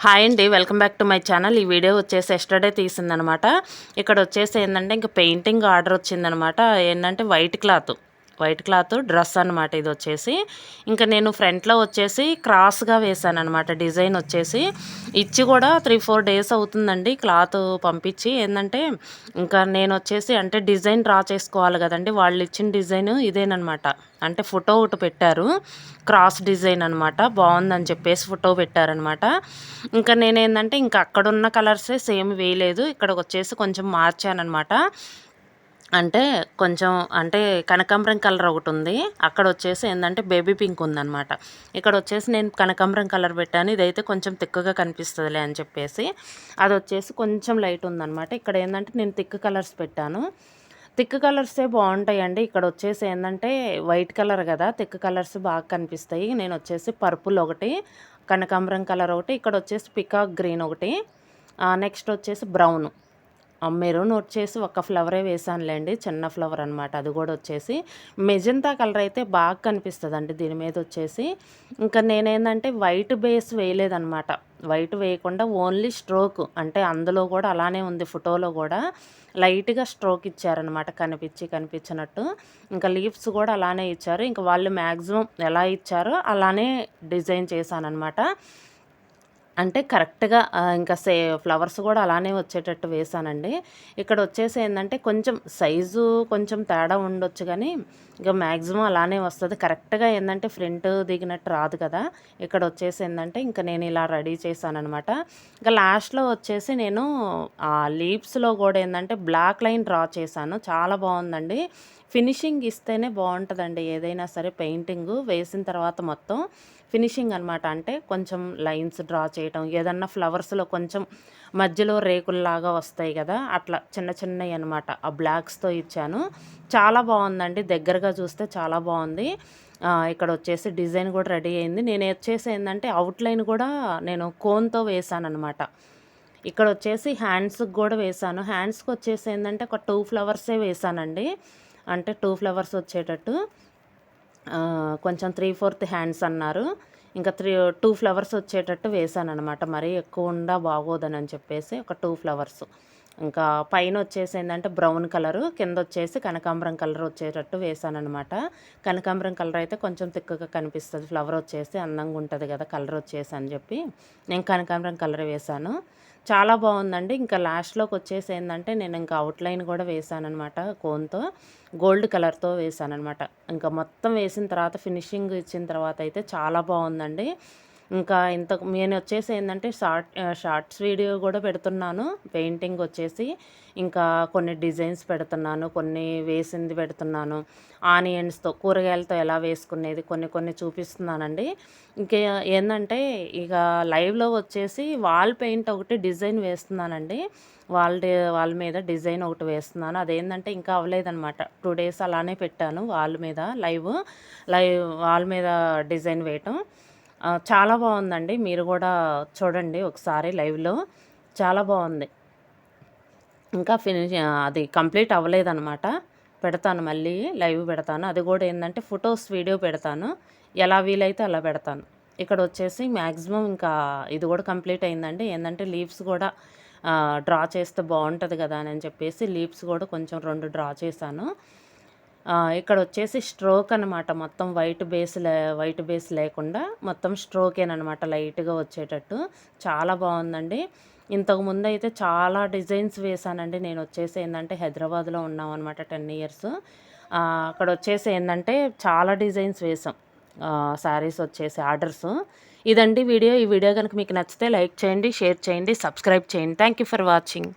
Hi అండి, welcome back to my channel. ఈ video వచ్చేసి ఎస్టర్డే తీసిందనమాట. ఇక్కడ వచ్చేసి ఏంటంటే ఇంకా పెయింటింగ్ ఆర్డర్ వచ్చిందనమాట. ఏంటంటే వైట్ క్లాత్ డ్రెస్ అనమాట. ఇది వచ్చేసి ఇంకా నేను ఫ్రంట్లో వచ్చేసి క్రాస్గా వేసాను అనమాట. డిజైన్ వచ్చేసి ఇచ్చి కూడా 3-4 డేస్ అవుతుందండి క్లాత్ పంపించి. ఏంటంటే ఇంకా నేను వచ్చేసి అంటే డిజైన్ డ్రా చేసుకోవాలి కదండి. వాళ్ళు ఇచ్చిన డిజైన్ ఇదేనమాట. అంటే ఫోటో ఒకటి పెట్టారు, క్రాస్ డిజైన్ అనమాట. బాగుందని చెప్పేసి ఫోటో పెట్టారనమాట. ఇంకా నేనేందంటే ఇంకా అక్కడున్న కలర్సే సేమ్ వేయలేదు, ఇక్కడికి వచ్చేసి కొంచెం మార్చానమాట. అంటే కొంచెం అంటే కనకాంబరం కలర్ ఒకటి ఉంది, అక్కడ వచ్చేసి ఏంటంటే బేబీ పింక్ ఉందన్నమాట. ఇక్కడ వచ్చేసి నేను కనకాంబరం కలర్ పెట్టాను. ఇదైతే కొంచెం తిక్కుగా కనిపిస్తుందిలే అని చెప్పేసి అది వచ్చేసి కొంచెం లైట్ ఉందన్నమాట. ఇక్కడ ఏంటంటే నేను థిక్ కలర్స్ పెట్టాను. థిక్ కలర్సే బాగుంటాయండి. ఇక్కడ వచ్చేసి ఏంటంటే వైట్ కలర్ కదా, థిక్ కలర్స్ బాగా కనిపిస్తాయి. నేను వచ్చేసి పర్పుల్ ఒకటి, కనకాంబరం కలర్ ఒకటి, ఇక్కడ వచ్చేసి పికాక్ గ్రీన్ ఒకటి, నెక్స్ట్ వచ్చేసి బ్రౌన్, మెరూన్ వచ్చేసి ఒక ఫ్లవరే వేసానులేండి, చిన్న ఫ్లవర్ అనమాట. అది కూడా వచ్చేసి మెజంతా కలర్ అయితే బాగా కనిపిస్తుందండి దీని మీద వచ్చేసి. ఇంకా నేనేంటంటే వైట్ బేస్ వేయలేదనమాట. వైట్ వేయకుండా ఓన్లీ స్ట్రోక్, అంటే అందులో కూడా అలానే ఉంది ఫోటోలో కూడా లైట్గా స్ట్రోక్ ఇచ్చారనమాట, కనిపించినట్టు. ఇంకా లీవ్స్ కూడా అలానే ఇచ్చారు. ఇంకా వాళ్ళు మ్యాక్సిమం ఎలా ఇచ్చారో అలానే డిజైన్ చేశానమాట. అంటే కరెక్ట్గా ఇంకా ఫ్లవర్స్ కూడా అలానే వచ్చేటట్టు వేసానండి. ఇక్కడ వచ్చేసి ఏంటంటే కొంచెం సైజు కొంచెం తేడా ఉండొచ్చు, కానీ ఇక మ్యాక్సిమం అలానే వస్తుంది. కరెక్ట్గా ఏంటంటే ఫ్రంట్ దిగినట్టు రాదు కదా. ఇక్కడ వచ్చేసి ఏంటంటే ఇంకా నేను ఇలా రెడీ చేశానమాట. ఇంకా లాస్ట్లో వచ్చేసి నేను లీవ్స్లో కూడా ఏంటంటే బ్లాక్ లైన్ డ్రా చేశాను. చాలా బాగుందండి. ఫినిషింగ్ ఇస్తేనే బాగుంటుందండి ఏదైనా సరే. పెయింటింగ్ వేసిన తర్వాత మొత్తం ఫినిషింగ్ అనమాట. అంటే కొంచెం లైన్స్ డ్రా చేయటం, ఏదన్నా ఫ్లవర్స్లో కొంచెం మధ్యలో రేకుల్లాగా వస్తాయి కదా, అట్లా చిన్న చిన్నవి అనమాట. ఆ బ్లాక్స్తో ఇచ్చాను. చాలా బాగుందండి, దగ్గరగా చూస్తే చాలా బాగుంది. ఇక్కడ వచ్చేసి డిజైన్ కూడా రెడీ అయింది. నేను వచ్చేసి ఏంటంటే అవుట్లైన్ కూడా నేను కోన్తో వేసానమాట. ఇక్కడ వచ్చేసి హ్యాండ్స్కి కూడా వేసాను. హ్యాండ్స్కి వచ్చేసి ఏంటంటే ఒక 2 ఫ్లవర్సే వేసానండి. అంటే 2 ఫ్లవర్స్ వచ్చేటట్టు, కొంచెం 3/4 హ్యాండ్స్ అన్నారు. ఇంకా 2 ఫ్లవర్స్ వచ్చేటట్టు వేసానమాట. మరీ ఎక్కువ ఉండా బాగోదని చెప్పేసి ఒక 2 ఫ్లవర్స్. ఇంకా పైన వచ్చేసి ఏంటంటే బ్రౌన్ కలరు, కింద వచ్చేసి కనకాంబరం కలర్ వచ్చేటట్టు వేసానమాట. కనకాంబరం కలర్ అయితే కొంచెం తిక్కుగా కనిపిస్తుంది, ఫ్లవర్ వచ్చేసి అందంగా ఉంటుంది కదా కలర్ వచ్చేసి అని చెప్పి నేను కనకాంబరం కలర్ వేసాను. చాలా బాగుందండి. ఇంకా లాస్ట్లోకి వచ్చేసి ఏంటంటే నేను ఇంకా అవుట్లైన్ కూడా వేసానమాట, కోన్తో గోల్డ్ కలర్తో వేసానమాట. ఇంకా మొత్తం వేసిన తర్వాత ఫినిషింగ్ ఇచ్చిన తర్వాత అయితే చాలా బాగుందండి. ఇంకా నేను వచ్చేసి ఏంటంటే షార్ట్స్ వీడియో కూడా పెడుతున్నాను. పెయింటింగ్ వచ్చేసి ఇంకా కొన్ని డిజైన్స్ పెడుతున్నాను, కొన్ని వేసింది పెడుతున్నాను. ఆనియన్స్తో కూరగాయలతో ఎలా వేసుకునేది కొన్ని చూపిస్తున్నానండి. ఇంకా ఏంటంటే ఇక లైవ్లో వచ్చేసి వాల్ పెయింట్ ఒకటి డిజైన్ వేస్తున్నానండి. వాళ్ళ మీద డిజైన్ ఒకటి వేస్తున్నాను. అదేంటంటే ఇంకా అవ్వలేదనమాట. 2 డేస్ అలానే పెట్టాను వాళ్ళ మీద లైవ్ వాళ్ళ మీద డిజైన్ వేయటం. చాలా బాగుందండి, మీరు కూడా చూడండి ఒకసారి లైవ్లో, చాలా బాగుంది. ఇంకా అది కంప్లీట్ అవ్వలేదనమాట. పెడతాను, మళ్ళీ లైవ్ పెడతాను. అది కూడా ఏంటంటే ఫొటోస్ వీడియో పెడతాను, ఎలా వీలైతే అలా పెడతాను. ఇక్కడ వచ్చేసి మ్యాక్సిమం ఇంకా ఇది కూడా కంప్లీట్ అయిందండి. ఏంటంటే లీవ్స్ కూడా డ్రా చేస్తే బాగుంటుంది కదా అని చెప్పేసి లీవ్స్ కూడా కొంచెం 2 డ్రా చేశాను. ఇక్కడ వచ్చేసి స్ట్రోక్ అనమాట. మొత్తం వైట్ బేస్ లేకుండా మొత్తం స్ట్రోకేనమాట, లైట్గా వచ్చేటట్టు. చాలా బాగుందండి. ఇంతకుముందు అయితే చాలా డిజైన్స్ వేశానండి. నేను వచ్చేసి ఏంటంటే హైదరాబాద్లో ఉన్నాం అనమాట 10 ఇయర్స్. అక్కడ వచ్చేసి ఏంటంటే చాలా డిజైన్స్ వేసాం, శారీస్ వచ్చేసి ఆర్డర్స్. ఇదండి వీడియో. ఈ వీడియో కనుక మీకు నచ్చితే లైక్ చేయండి, షేర్ చేయండి, సబ్స్క్రైబ్ చేయండి. Thank you for watching.